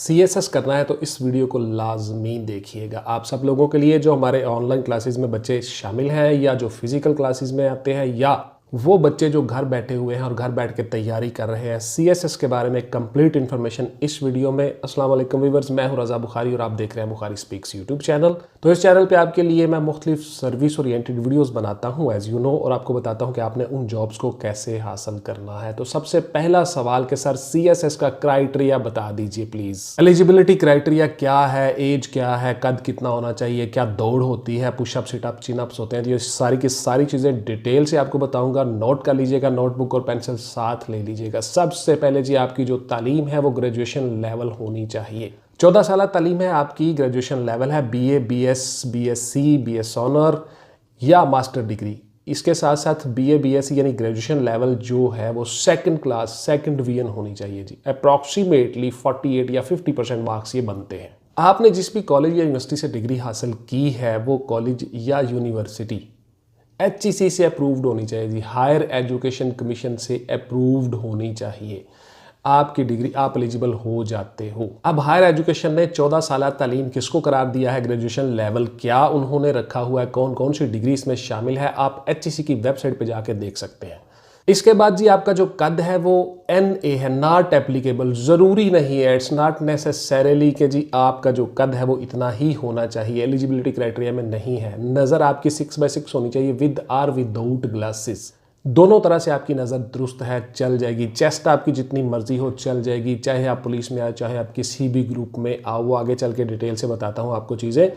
CSS करना है तो इस वीडियो को लाजमी देखिएगा। आप सब लोगों के लिए जो हमारे ऑनलाइन क्लासेस में बच्चे शामिल हैं या जो फिजिकल क्लासेस में आते हैं या वो बच्चे जो घर बैठे हुए हैं और घर बैठ के तैयारी कर रहे हैं, CSS के बारे में कंप्लीट इन्फॉर्मेशन इस वीडियो में। अस्सलाम वालेकुम व्यूअर्स, मैं हूं रज़ा बुखारी और आप देख रहे हैं बुखारी स्पीक्स यूट्यूब चैनल। तो इस चैनल पे आपके लिए मैं मुख्तलिफ सर्विस ओरिएंटेड वीडियोस बनाता हूं एज यू नो, और आपको बताता हूं कि आपने उन जॉब्स को कैसे हासिल करना है। तो सबसे पहला सवाल कि सर CSS का क्राइटेरिया बता दीजिए प्लीज। एलिजिबिलिटी क्राइटेरिया क्या है, एज क्या है, कद कितना होना चाहिए, क्या दौड़ होती है, पुशअप सिटअप चिनअप्स होते हैं, ये सारी की सारी चीजें डिटेल से आपको बताऊंगा। नोट कर लीजिएगा, नोटबुक और पेंसिल साथ ले लीजिएगा। सबसे पहले जी आपकी जो तालीम है वो ग्रेजुएशन लेवल होनी चाहिए। 14 साल तालीम है आपकी, ग्रेजुएशन लेवल है BA, BS, BSc, BS honour या मास्टर डिग्री। इसके साथ साथ BA, BSc यानी ग्रेजुएशन लेवल जो है वो सेकंड क्लास, सेकंड डिवीजन होनी चाहिए जी। अप्रॉक्सीमेटली 48 या 50% मार्क्स ये बनते हैं। आपने जिस भी कॉलेज या यूनिवर्सिटी से डिग्री हासिल की है वो कॉलेज या यूनिवर्सिटी HEC से अप्रूव्ड होनी चाहिए जी, हायर एजुकेशन कमीशन से अप्रूव्ड होनी चाहिए। आपकी डिग्री आप एलिजिबल हो जाते हो। अब हायर एजुकेशन ने 14 साल तालीम किसको करार दिया है, ग्रेजुएशन लेवल क्या उन्होंने रखा हुआ है, कौन कौन सी डिग्री इसमें शामिल है, आप HEC की वेबसाइट पे जाके देख सकते हैं। इसके बाद जी आपका जो कद है वो NA है, नॉट एप्लीकेबल, जरूरी नहीं है, इट्स नॉट नेसेसरीली कि जी आपका जो कद है वो इतना ही होना चाहिए, एलिजिबिलिटी क्राइटेरिया में नहीं है। नज़र आपकी 6x6 होनी चाहिए विद आर विदाउट ग्लासेस, दोनों तरह से आपकी नज़र दुरुस्त है, चल जाएगी। चेस्ट आपकी जितनी मर्जी हो चल जाएगी, चाहे आप पुलिस में आए चाहे आप किसी भी ग्रुप में आओ, वो आगे चल के डिटेल से बताता हूँ आपको चीज़ें।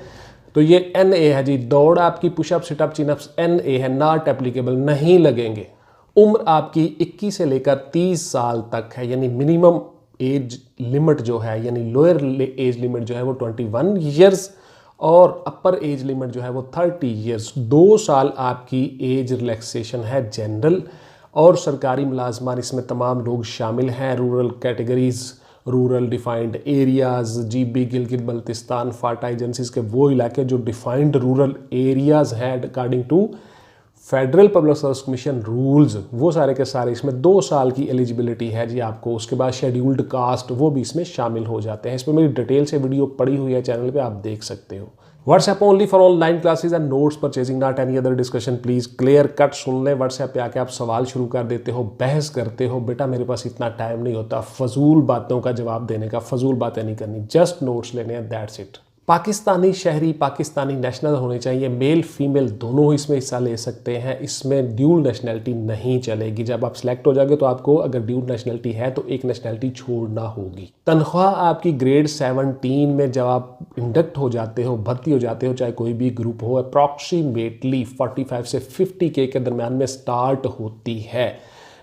तो ये NA है जी, दौड़ आपकी, पुशअप सिटअप चिनअप्स NA है, नॉट एप्लीकेबल, नहीं लगेंगे। उम्र आपकी 21 से लेकर 30 साल तक है, यानी मिनिमम एज लिमिट जो है यानी लोअर एज लिमिट जो है वो 21 ईयर्स और अपर एज लिमिट जो है वो 30 ईयर्स। 2 साल आपकी एज रिलैक्सेशन है जनरल और सरकारी मुलाजमान, इसमें तमाम लोग शामिल हैं। Rural categories, rural defined areas, GB, Gilgit Baltistan, FATA agencies के वो इलाके जो डिफाइंड रूरल एरियाज़ हैं according to federal public service commission rules, वो सारे के सारे इसमें 2 साल की एलिजिबिलिटी है जी आपको। उसके बाद शेड्यूल्ड कास्ट वो भी इसमें शामिल हो जाते हैं। इसमें मेरी डिटेल से वीडियो पड़ी हुई है चैनल पे, आप देख सकते हो। WhatsApp only for online classes and notes purchasing, not any other discussion please. Clear cut सुन ले, व्हाट्सएप पे आके आप सवाल शुरू कर देते हो, बहस करते हो। बेटा मेरे पास इतना टाइम नहीं होता फजूल बातों का जवाब देने का, फजूल बातें नहीं करनी, जस्ट नोट्स लेने हैं, दैट्स इट। पाकिस्तानी शहरी, पाकिस्तानी नेशनल होने चाहिए, मेल फीमेल दोनों इसमें हिस्सा ले सकते हैं। इसमें ड्यूल नेशनैलिटी नहीं चलेगी। जब आप सिलेक्ट हो जाओगे तो आपको अगर ड्यूल नेशनैलिटी है तो एक नेशनैलिटी छोड़ना होगी। तनख्वाह आपकी ग्रेड 17 में जब आप इंडक्ट हो जाते हो, भर्ती हो जाते हो, चाहे कोई भी ग्रुप हो, अप्रॉक्सीमेटली 45 से 50K के दरम्यान में स्टार्ट होती है।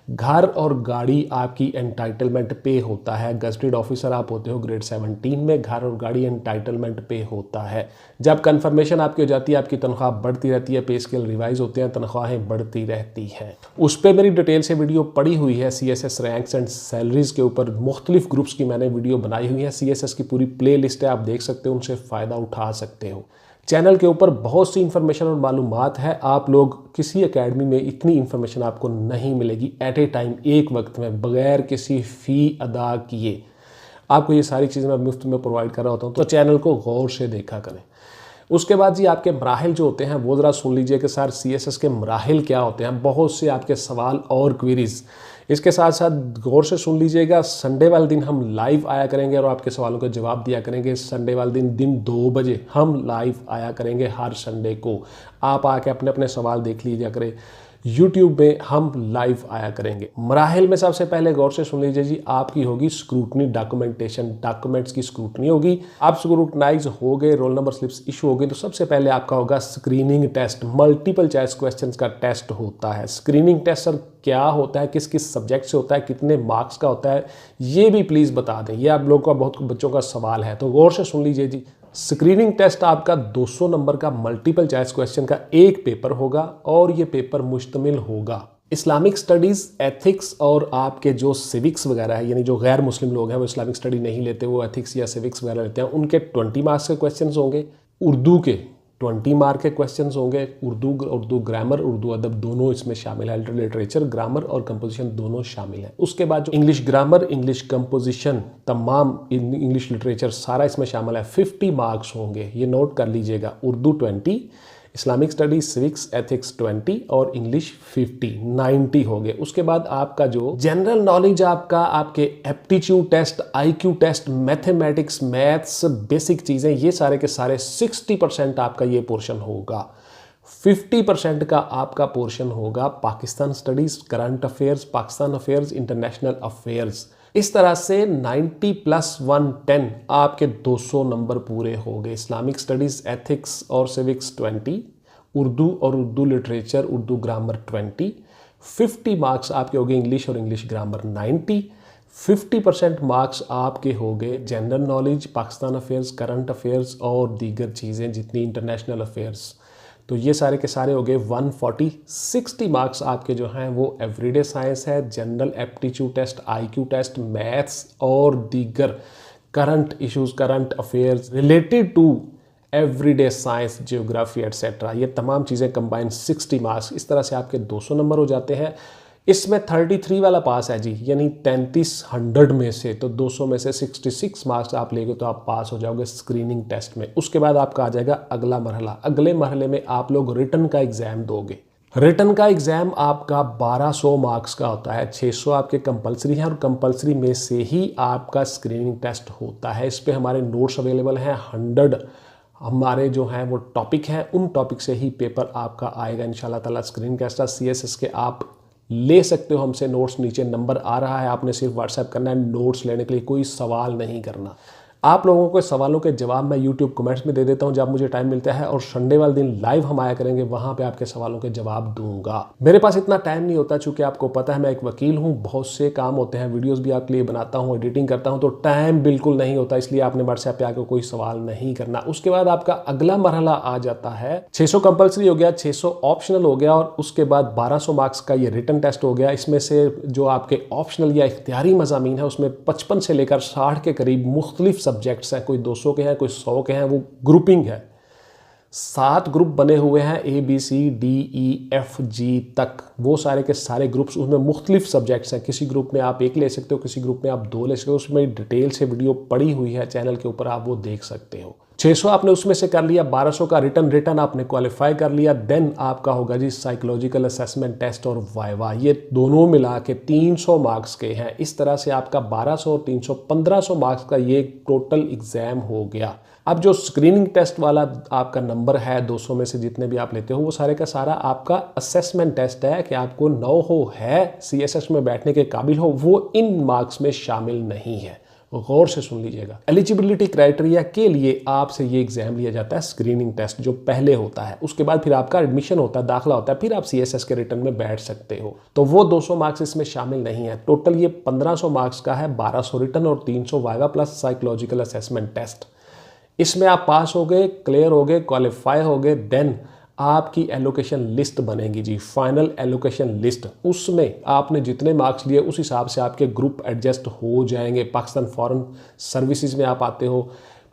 घर और गाड़ी आपकी एंटाइटलमेंट पे होता है। गजटेड ऑफिसर आप होते हो ग्रेड 17 में, घर और गाड़ी एंटाइटलमेंट पे होता है। जब कंफर्मेशन आपकी हो जाती है आपकी तनख्वाह बढ़ती रहती है, पे स्केल रिवाइज होते हैं, तनख्वाहें बढ़ती रहती हैं। उस पर मेरी डिटेल से वीडियो पड़ी हुई है, CSS रैंक्स एंड सैलरीज के ऊपर मुख्तलिफ ग्रुप्स की मैंने वीडियो बनाई हुई है। CSS की पूरी प्ले लिस्ट है, आप देख सकते हो, उनसे फ़ायदा उठा सकते हो। चैनल के ऊपर बहुत सी इंफॉर्मेशन और मालूमात है, आप लोग किसी एकेडमी में इतनी इंफॉर्मेशन आपको नहीं मिलेगी एट ए टाइम, एक वक्त में, बगैर किसी फ़ी अदा किए। आपको ये सारी चीज़ें मैं मुफ्त में प्रोवाइड कर रहा होता हूँ, तो चैनल को गौर से देखा करें। उसके बाद जी आपके मराहिल जो होते हैं वो ज़रा सुन लीजिए कि सर CSS के मराहिल क्या होते हैं। बहुत से आपके सवाल और क्वेरीज इसके साथ साथ गौर से सुन लीजिएगा। संडे वाले दिन हम लाइव आया करेंगे और आपके सवालों का जवाब दिया करेंगे। संडे वाले दिन 2 बजे हम लाइव आया करेंगे हर संडे को। आप आके अपने अपने सवाल देख लीजिए करें। YouTube में हम लाइव आया करेंगे। मराहिल में सबसे पहले गौर से सुन लीजिए जी, आपकी होगी स्क्रूटनी, डॉक्यूमेंटेशन, डॉक्यूमेंट्स की स्क्रूटनी होगी। आप स्क्रूटनाइज हो गए, रोल नंबर स्लिप्स इशू हो गई, तो सबसे पहले आपका होगा screening test. Multiple choice questions का टेस्ट होता है। स्क्रीनिंग टेस्ट सर क्या होता है, किस किस सब्जेक्ट से होता है, कितने मार्क्स का होता है, ये भी प्लीज़ बता दें। ये आप लोगों का बहुत बच्चों का सवाल है, तो गौर से सुन लीजिए जी। स्क्रीनिंग टेस्ट आपका 200 नंबर का मल्टीपल चॉइस क्वेश्चन का एक पेपर होगा और ये पेपर मुश्तमिल होगा इस्लामिक स्टडीज़, एथिक्स और आपके जो सिविक्स वगैरह है, यानी जो गैर मुस्लिम लोग हैं वो इस्लामिक स्टडी नहीं लेते, वो एथिक्स या सिविक्स वगैरह लेते हैं, उनके 20 मार्क्स के क्वेश्चन होंगे। उर्दू के 20 मार्क के क्वेश्चंस होंगे। उर्दू ग्रामर, उर्दू अदब दोनों इसमें शामिल है, लिटरेचर ग्रामर और कंपोजिशन दोनों शामिल है। उसके बाद जो इंग्लिश ग्रामर, इंग्लिश कंपोजिशन, तमाम इंग्लिश लिटरेचर सारा इसमें शामिल है। 50 मार्क्स होंगे, ये नोट कर लीजिएगा। Urdu 20, Islamic studies, civics, ethics 20 और इंग्लिश 50, 90 हो गए। उसके बाद आपका जो जनरल नॉलेज आपके aptitude test, IQ test, mathematics, maths, basic चीजें, ये सारे के सारे 60% आपका ये पोर्शन होगा। 50% का आपका पोर्शन होगा Pakistan studies, current affairs, Pakistan affairs, international affairs. इस तरह से 90 + 110 आपके 200 नंबर पूरे हो गए। इस्लामिक स्टडीज, एथिक्स और सिविक्स 20, उर्दू और Urdu literature, Urdu grammar 20, 50 marks आपके हो गए इंग्लिश और इंग्लिश ग्रामर 90, 50% मार्क्स आपके हो गए general knowledge, Pakistan affairs, current affairs और दीगर चीज़ें जितनी इंटरनेशनल अफेयर्स। तो ये सारे के सारे हो गए 140। 60 मार्क्स आपके जो हैं वो एवरीडे साइंस है, general aptitude test, IQ test, maths और दीगर current issues, current affairs related to everyday science, geography etcetera, ये तमाम चीज़ें कंबाइन 60 मार्क्स। इस तरह से आपके 200 नंबर हो जाते हैं। इसमें 33 वाला पास है जी, यानी 3300 में से, तो 200 में से 66 मार्क्स आप लेंगे तो आप पास हो जाओगे स्क्रीनिंग टेस्ट में। उसके बाद आपका आ जाएगा अगला मरहला। अगले मरहले में आप लोग रिटन का एग्जाम दोगे। रिटन का एग्जाम आपका 1200 मार्क्स का होता है, 600 आपके कंपलसरी हैं और कंपलसरी में से ही आपका स्क्रीनिंग टेस्ट होता है। इस पे हमारे नोट्स अवेलेबल हैं, 100 हमारे जो हैं वो टॉपिक हैं, उन टॉपिक से ही पेपर आपका आएगा इंशाल्लाह ताला। स्क्रीनिंग टेस्ट CSS के आप ले सकते हो हमसे नोट्स, नीचे नंबर आ रहा है, आपने सिर्फ व्हाट्सएप करना है नोट्स लेने के लिए, कोई सवाल नहीं करना। आप लोगों को सवालों के जवाब मैं यूट्यूब कमेंट्स में दे देता हूं जब मुझे टाइम मिलता है, और संडे वाले दिन लाइव हम आया करेंगे, वहां पे आपके सवालों के जवाब दूंगा। मेरे पास इतना टाइम नहीं होता, चूंकि आपको पता है मैं एक वकील हूं, बहुत से काम होते हैं, वीडियोस भी आपके लिए बनाता हूं, एडिटिंग करता हूं, तो टाइम बिल्कुल नहीं होता, इसलिए आपने व्हाट्सएप पे आकर कोई सवाल नहीं करना। उसके बाद आपका अगला मरहला आ जाता है, 600 कंपल्सरी हो गया, 600 ऑप्शनल हो गया, और उसके बाद 1200 मार्क्स का ये रिटन टेस्ट हो गया। इसमें से जो आपके ऑप्शनल या इख्तियारी मज़ामीन है उसमें 55 से लेकर 60 के करीब मुख्तलिफ सब्जेक्ट्स हैं, कोई 200 के हैं, कोई 100 के हैं, वो ग्रुपिंग है। 7 ग्रुप बने हुए हैं, ABCDEFG तक, वो सारे के सारे ग्रुप्स, उसमें मुख्तलिफ सब्जेक्ट्स हैं। किसी ग्रुप में आप 1 ले सकते हो, किसी ग्रुप में आप 2 ले सकते हो, उसमें डिटेल से वीडियो पड़ी हुई है चैनल के ऊपर, आप वो देख सकते हो। 600 आपने उसमें से कर लिया, 1200 का रिटन आपने क्वालिफाई कर लिया। देन आपका होगा जी साइकोलॉजिकल असेसमेंट टेस्ट और वाइवा, ये दोनों मिला के 300 मार्क्स के हैं। इस तरह से आपका 1200 और 300 1500 मार्क्स का ये टोटल एग्जाम हो गया। अब जो स्क्रीनिंग टेस्ट वाला आपका नंबर है 200 में से जितने भी आप लेते हो, वो सारे का सारा आपका असेसमेंट टेस्ट है कि आपको नो हो है CSS में बैठने के काबिल हो, वो इन मार्क्स में शामिल नहीं है। गौर से सुन लीजिएगा। एलिजिबिलिटी क्राइटेरिया के लिए आपसे ये एग्जाम लिया जाता है, स्क्रीनिंग टेस्ट जो पहले होता है, उसके बाद फिर आपका एडमिशन होता है, दाखिला होता है, फिर आप CSS के रिटर्न में बैठ सकते हो। तो वो 200 मार्क्स इसमें शामिल नहीं है। टोटल ये 1500 मार्क्स का है, 1200 रिटर्न और 300 viva plus psychological assessment test. इसमें आप पास हो गए, क्लियर हो गए, क्वालिफाई हो गए, देन आपकी एलोकेशन लिस्ट बनेगी जी, फाइनल एलोकेशन लिस्ट। उसमें आपने जितने मार्क्स लिए उस हिसाब से आपके ग्रुप एडजस्ट हो जाएंगे। पाकिस्तान फॉरेन सर्विसेज में आप आते हो,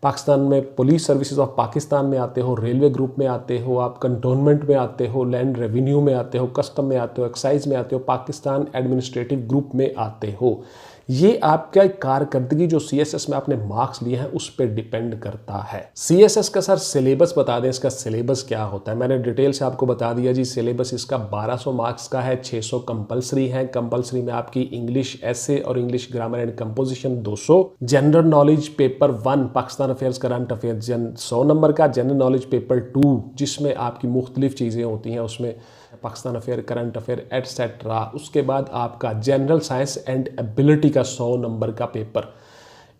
पाकिस्तान में पुलिस सर्विसेज ऑफ पाकिस्तान में आते हो, रेलवे ग्रुप में आते हो, आप कंटोनमेंट में आते हो, लैंड रेवेन्यू में आते हो, कस्टम में आते हो, एक्साइज में आते हो, पाकिस्तान एडमिनिस्ट्रेटिव ग्रुप में आते हो। ये आपका कारकर्दगी जो CSS में आपने मार्क्स लिए हैं उस पर डिपेंड करता है। CSS का सर सिलेबस बता दें, इसका सिलेबस क्या होता है। मैंने डिटेल से आपको बता दिया जी। सिलेबस इसका 1200 मार्क्स का है, 600 कंपलसरी है। कंपलसरी में आपकी इंग्लिश ऐसे और English grammar and composition 200, general knowledge paper 1 Pakistan affairs current affairs 100 number का, जनरल नॉलेज पेपर 2 जिसमें आपकी मुख्तलिफ चीज़ें होती हैं, उसमें Pakistan affair, current affair etcetera. उसके बाद आपका जनरल साइंस एंड एबिलिटी का 100 नंबर का पेपर।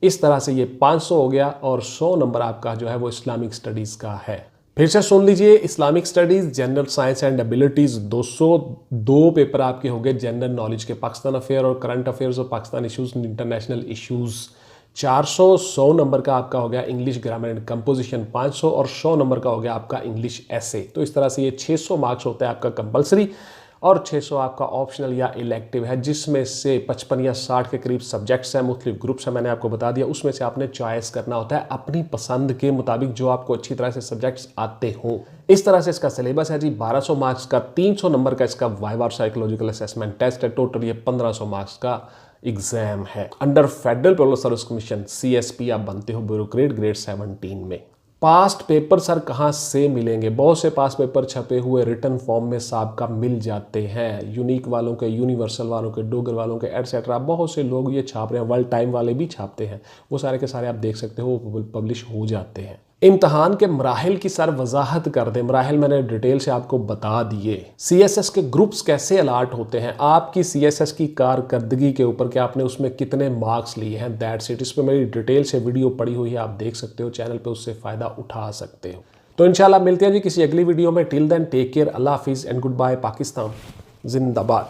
इस तरह से ये 500 हो गया, और 100 नंबर आपका जो है वो इस्लामिक स्टडीज़ का है। फिर से सुन लीजिए, Islamic studies, general science and abilities 202 paper आपके हो गए जनरल नॉलेज के, पाकिस्तान अफेयर और करंट अफेयर्स और Pakistan issues, international issues. 400 100 number का आपका हो गया इंग्लिश ग्रामर एंड कंपोजिशन 500, और 100 नंबर का हो गया आपका इंग्लिश ऐसे। तो इस तरह से ये 600 मार्क्स होता है आपका कंपलसरी, और 600 आपका ऑप्शनल या इलेक्टिव है, जिसमें से 55 या 60 के करीब सब्जेक्ट्स हैं, मुख्तलिफ ग्रुप्स हैं, मैंने आपको बता दिया। उसमें से आपने चॉइस करना होता है अपनी पसंद के मुताबिक जो आपको अच्छी तरह से सब्जेक्ट्स आते हों। इस तरह से इसका सिलेबस है जी। 1200 मार्क्स का 300 नंबर का इसका वाइवा और साइकोलॉजिकल असेसमेंट टेस्ट है। टोटल ये 1500 मार्क्स का एग्जाम है। Under federal public service commission CSP आप बनते हो ब्यूरोक्रेट ग्रेड 17 में। पास्ट पेपर सर कहाँ से मिलेंगे? बहुत से पास्ट पेपर छपे हुए रिटर्न फॉर्म में साहब का मिल जाते हैं। यूनिक वालों के, यूनिवर्सल वालों के, डोगर वालों के एटसेट्रा, बहुत से लोग ये छाप रहे हैं। वर्ल्ड टाइम वाले भी छापते हैं। वो सारे के सारे आप देख सकते हो, वो पब्लिश हो जाते हैं। इम्तहान के मराहिल की सर वजाहत कर दें। मराहिल मैंने डिटेल से आपको बता दिए। CSS के ग्रुप्स कैसे अलाट होते हैं, आपकी CSS की कारकर्दगी के ऊपर कि आपने उसमें कितने मार्क्स लिए हैं, दैट्स इट। इस पर मेरी डिटेल से वीडियो पड़ी हुई है, आप देख सकते हो चैनल पे, उससे फ़ायदा उठा सकते हो। तो इंशाल्लाह मिलते हैं जी किसी अगली वीडियो में। टिल देन टेक केयर, अल्लाह हाफिज़ एंड गुड बाय। पाकिस्तान जिंदाबाद।